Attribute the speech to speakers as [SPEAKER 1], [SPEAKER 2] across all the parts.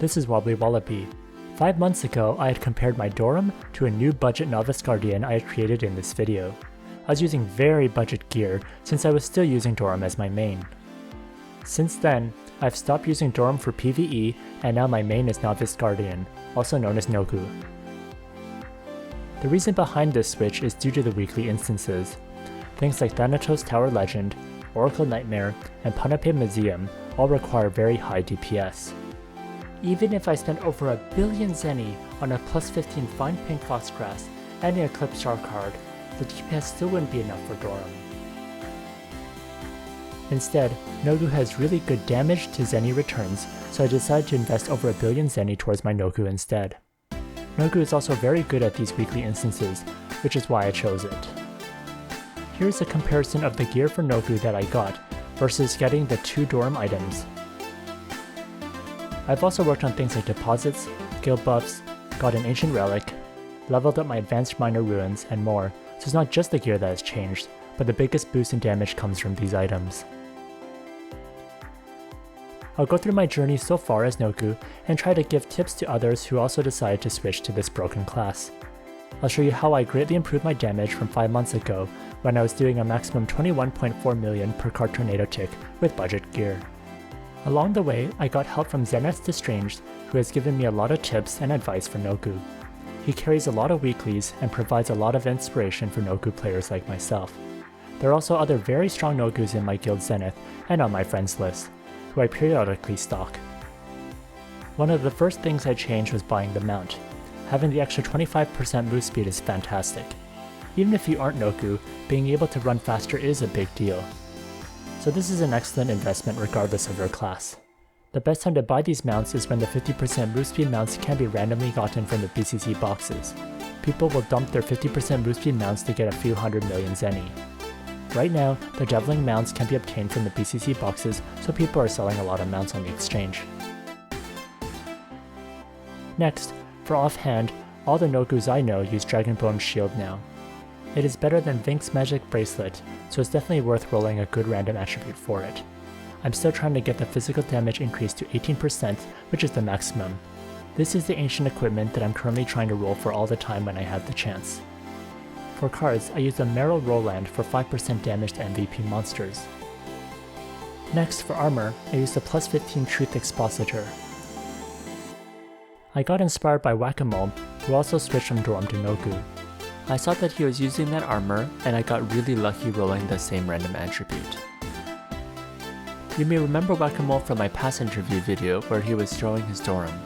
[SPEAKER 1] This is Wobbly Wallaby. 5 months ago, I had compared my Doram to a new budget Novice Guardian I had created in this video. I was using very budget gear since I was still using Doram as my main. Since then, I've stopped using Doram for PvE and now my main is Novice Guardian, also known as Nogu. The reason behind this switch is due to the weekly instances. Things like Thanatos Tower Legend, Oracle Nightmare, and Panape Museum all require very high DPS. Even if I spent over 1 billion Zenny on a plus 15 Fine Pink Foxgrass and an Eclipse Star card, the DPS still wouldn't be enough for Doram. Instead, Nogu has really good damage to Zenny returns, so I decided to invest over 1 billion Zenny towards my Nogu instead. Nogu is also very good at these weekly instances, which is why I chose it. Here's a comparison of the gear for Nogu that I got versus getting the 2 Doram items. I've also worked on things like deposits, skill buffs, got an ancient relic, leveled up my advanced minor ruins, and more, so it's not just the gear that has changed, but the biggest boost in damage comes from these items. I'll go through my journey so far as Nogu and try to give tips to others who also decided to switch to this broken class. I'll show you how I greatly improved my damage from 5 months ago when I was doing a maximum 21.4 million per card tornado tick with budget gear. Along the way, I got help from Zenith Destranged, who has given me a lot of tips and advice for Nogu. He carries a lot of weeklies and provides a lot of inspiration for Nogu players like myself. There are also other very strong Nogus in my guild Zenith and on my friends list, who I periodically stalk. One of the first things I changed was buying the mount. Having the extra 25% move speed is fantastic. Even if you aren't Nogu, being able to run faster is a big deal. So this is an excellent investment regardless of your class. The best time to buy these mounts is when the 50% move speed mounts can be randomly gotten from the BCC boxes. People will dump their 50% move speed mounts to get a few 100 million Zenny. Right now, the Deviling mounts can be obtained from the BCC boxes, so people are selling a lot of mounts on the exchange. Next, for offhand, all the Nogus I know use Dragonbone Shield now. It is better than Vink's Magic Bracelet, so it's definitely worth rolling a good random attribute for it. I'm still trying to get the physical damage increase to 18%, which is the maximum. This is the ancient equipment that I'm currently trying to roll for all the time when I have the chance. For cards, I use the Meryl Roland for 5% damage to MVP monsters. Next, for armor, I use the plus 15 Truth Expositor. I got inspired by Whackamole, who also switched from Doram to Nogu. I saw that he was using that armor, and I got really lucky rolling the same random attribute. You may remember Whackamole from my past interview video where he was throwing his Doram.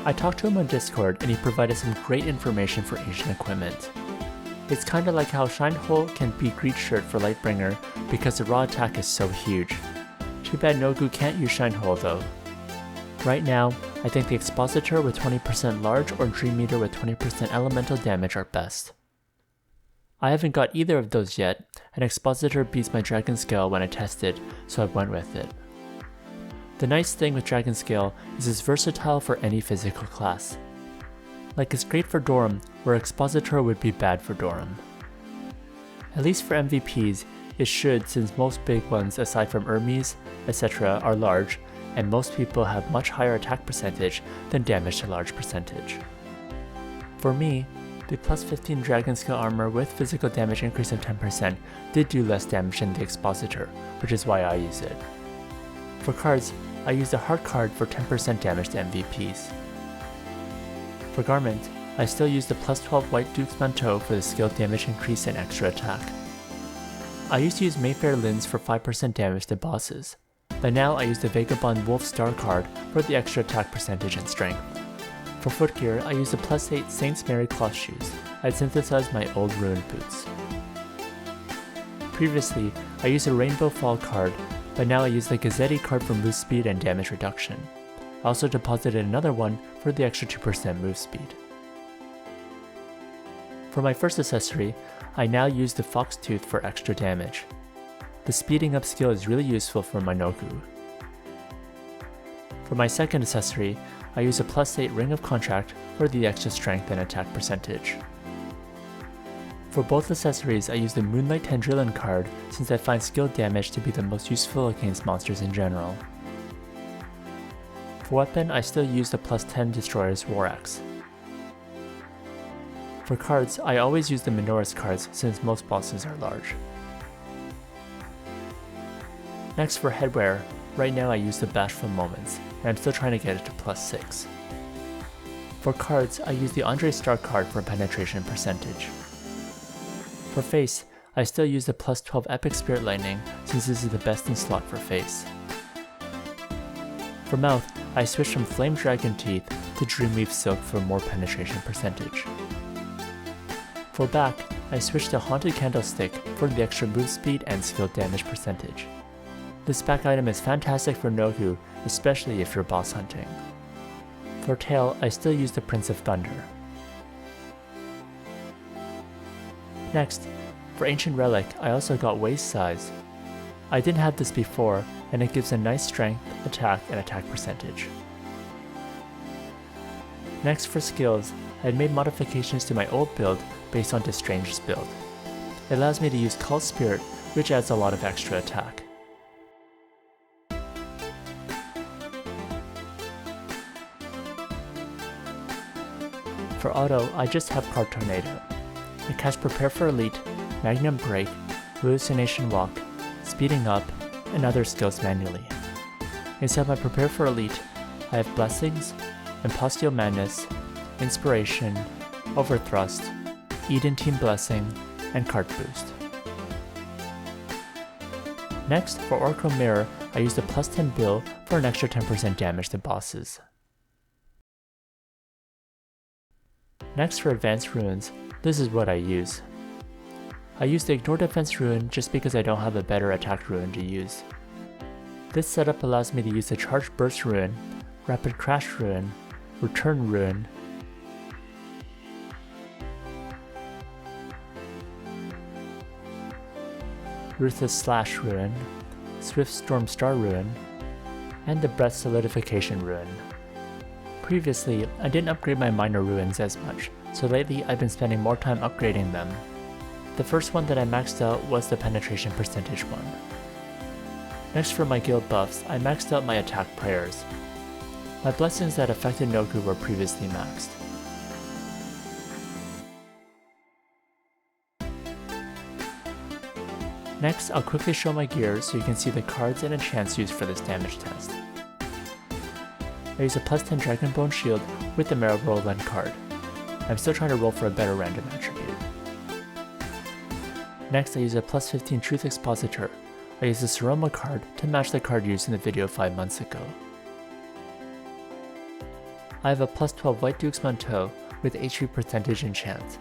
[SPEAKER 1] I talked to him on Discord and he provided some great information for ancient equipment. It's kinda like how Shinehole can beat Greed Shirt for Lightbringer because the raw attack is so huge. Too bad Nogu can't use Shinehole though. Right now, I think the Expositor with 20% large or Dream Meter with 20% elemental damage are best. I haven't got either of those yet, and Expositor beats my Dragon Scale when I tested, so I went with it. The nice thing with Dragon Scale is it's versatile for any physical class. Like it's great for Doram, where Expositor would be bad for Doram. At least for MVPs, it should since most big ones aside from Hermes, etc. are large, and most people have much higher attack percentage than damage to large percentage. For me, the plus 15 Dragon Scale armor with physical damage increase of 10% did do less damage than the Expositor, which is why I use it. For cards, I use the Heart card for 10% damage to MVPs. For garment, I still use the plus 12 White Duke's Manteau for the skill damage increase and extra attack. I used to use Mayfair Lens for 5% damage to bosses, but now I use the Vagabond Wolf Star card for the extra attack percentage and strength. For footgear, I use the plus 8 Saints Mary cloth shoes. I'd synthesized my old ruined boots. Previously, I used a Rainbow Fall card, but now I use the Gazzetti card for move speed and damage reduction. I also deposited another one for the extra 2% move speed. For my first accessory, I now use the Fox Tooth for extra damage. The speeding up skill is really useful for my Nogu. For my second accessory, I use a plus 8 Ring of Contract for the extra strength and attack percentage. For both accessories, I use the Moonlight Tendrillon card since I find skill damage to be the most useful against monsters in general. For weapon, I still use the plus 10 Destroyer's War Axe. For cards, I always use the Minora's cards since most bosses are large. Next for headwear, right now I use the Bashful Moments, and I'm still trying to get it to plus 6. For cards, I use the Andre Star card for penetration percentage. For face, I still use the plus 12 Epic Spirit Lightning since this is the best in slot for face. For mouth, I switched from Flame Dragon Teeth to Dreamweave Silk for more penetration percentage. For back, I switched to Haunted Candlestick for the extra move speed and skill damage percentage. This back item is fantastic for Nogu, especially if you're boss hunting. For tail, I still use the Prince of Thunder. Next, for Ancient Relic, I also got waist size. I didn't have this before, and it gives a nice strength, attack, and attack percentage. Next for skills, I had made modifications to my old build based on Destranger's build. It allows me to use Cult Spirit, which adds a lot of extra attack. For auto, I just have Card Tornado. It casts Prepare for Elite, Magnum Break, Hallucination Walk, Speeding Up, and other skills manually. Inside my Prepare for Elite, I have Blessings, Impostio Madness, Inspiration, Overthrust, Eden Team Blessing, and Card Boost. Next, for Oracle Mirror, I use the plus 10 bill for an extra 10% damage to bosses. Next for Advanced Runes, this is what I use. I use the Ignore Defense rune just because I don't have a better attack rune to use. This setup allows me to use the Charge Burst rune, Rapid Crash rune, Return rune, Ruthless Slash rune, Swift Storm Star rune, and the Breath Solidification rune. Previously, I didn't upgrade my minor runes as much, so lately I've been spending more time upgrading them. The first one that I maxed out was the penetration percentage one. Next for my guild buffs, I maxed out my attack prayers. My blessings that affected Nogu were previously maxed. Next, I'll quickly show my gear so you can see the cards and enchants used for this damage test. I use a plus 10 Dragonbone Shield with the Marrow Roland card. I'm still trying to roll for a better random attribute. Next, I use a plus 15 Truth Expositor. I use the Soroma card to match the card used in the video 5 months ago. I have a plus 12 White Duke's Manteau with HP percentage enchant.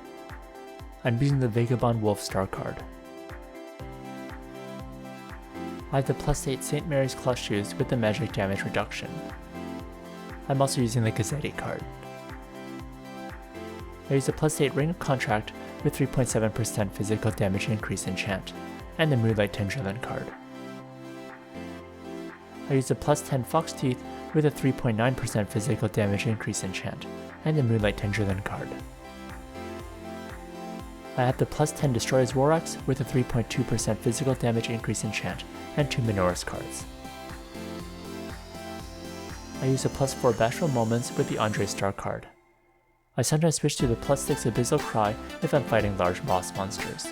[SPEAKER 1] I'm using the Vagabond Wolf Star card. I have the plus 8 St. Mary's Clutch Shoes with the magic damage reduction. I'm also using the Gazzetti card. I use the plus 8 Ring of Contract with 3.7% physical damage increase enchant, and the Moonlight Tendrillin card. I use the plus 10 Fox Teeth with a 3.9% physical damage increase enchant, and the Moonlight Tendrillin card. I have the plus 10 Destroyer's War Axe with a 3.2% physical damage increase enchant, and 2 Minora's cards. I use a plus 4 Bashful Moments with the Andre Star card. I sometimes switch to the plus 6 Abyssal Cry if I'm fighting large boss monsters.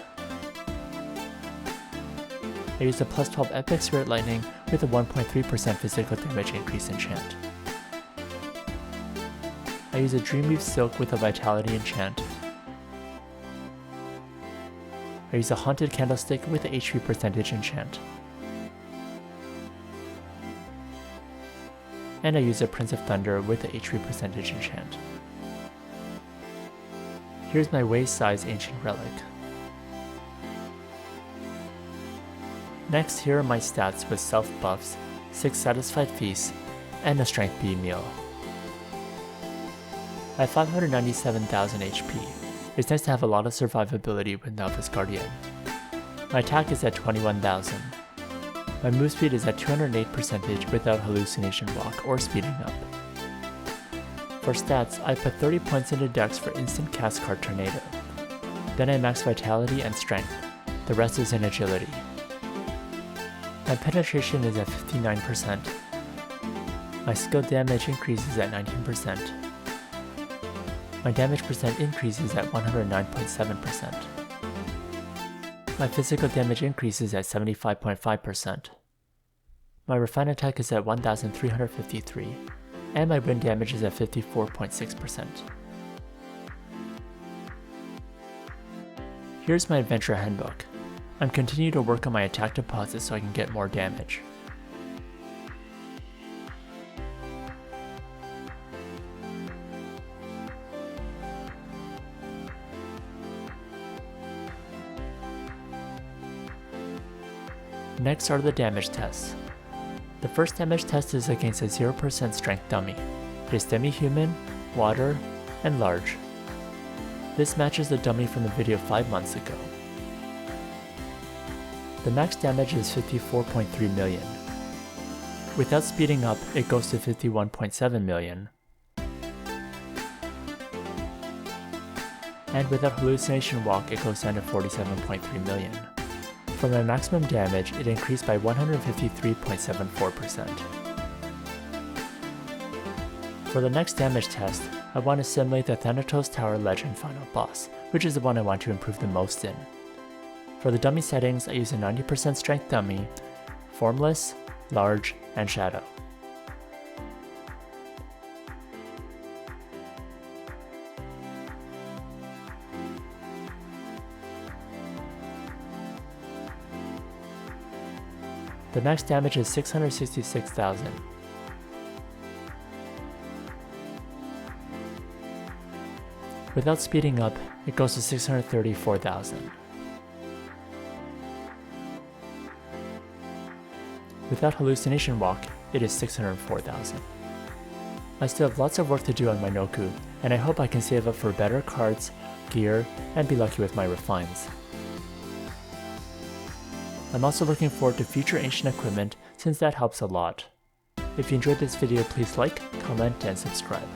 [SPEAKER 1] I use the plus 12 Epic Spirit Lightning with a 1.3% physical damage increase enchant. I use a Dreamweave Silk with a Vitality enchant. I use a Haunted Candlestick with a HP percentage enchant. And I use a Prince of Thunder with a HP percentage enchant. Here's my waist size Ancient Relic. Next, here are my stats with self buffs, 6 Satisfied Feasts, and a Strength B meal. I have 597,000 HP. It's nice to have a lot of survivability with Novice Guardian. My attack is at 21,000. My move speed is at 208% without Hallucination Walk or speeding up. For stats, I put 30 points into Dex for instant cast Card Tornado. Then I max Vitality and Strength. The rest is in Agility. My penetration is at 59%. My skill damage increases at 19%. My damage percent increases at 109.7%. My physical damage increases at 75.5%. My refine attack is at 1353, and my wind damage is at 54.6%. Here's my adventure handbook. I'm continuing to work on my attack deposit so I can get more damage. Next are the damage tests. The first damage test is against a 0% strength dummy. It is demi-human, water, and large. This matches the dummy from the video 5 months ago. The max damage is 54.3 million. Without speeding up, it goes to 51.7 million. And without hallucination walk, it goes down to 47.3 million. For my maximum damage, it increased by 153.74%. For the next damage test, I want to simulate the Thanatos Tower Legend final boss, which is the one I want to improve the most in. For the dummy settings, I use a 90% strength dummy, formless, large, and shadow. The max damage is 666,000. Without speeding up, it goes to 634,000. Without hallucination walk, it is 604,000. I still have lots of work to do on my Noku, and I hope I can save up for better cards, gear, and be lucky with my refines. I'm also looking forward to future ancient equipment since that helps a lot. If you enjoyed this video, please like, comment, and subscribe.